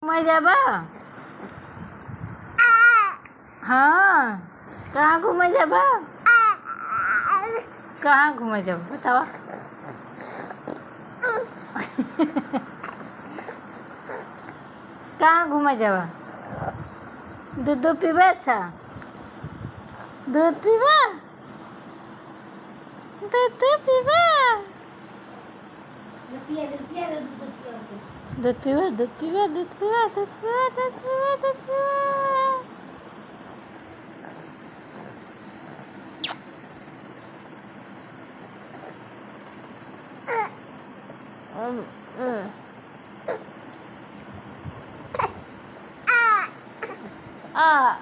घूमे जाबा? हाँ, कहाँ घूमे जाबा? कहाँ घूमे जाबा बतावा? कहाँ घूमे जाबा? दूध पीबा? अच्छा, दूध पीबा? दूध पीबा? दूध पीबा? दूध पीबा? दूध पीबा? दूध पीबा? दूध पीबा? दूध पीबा? आ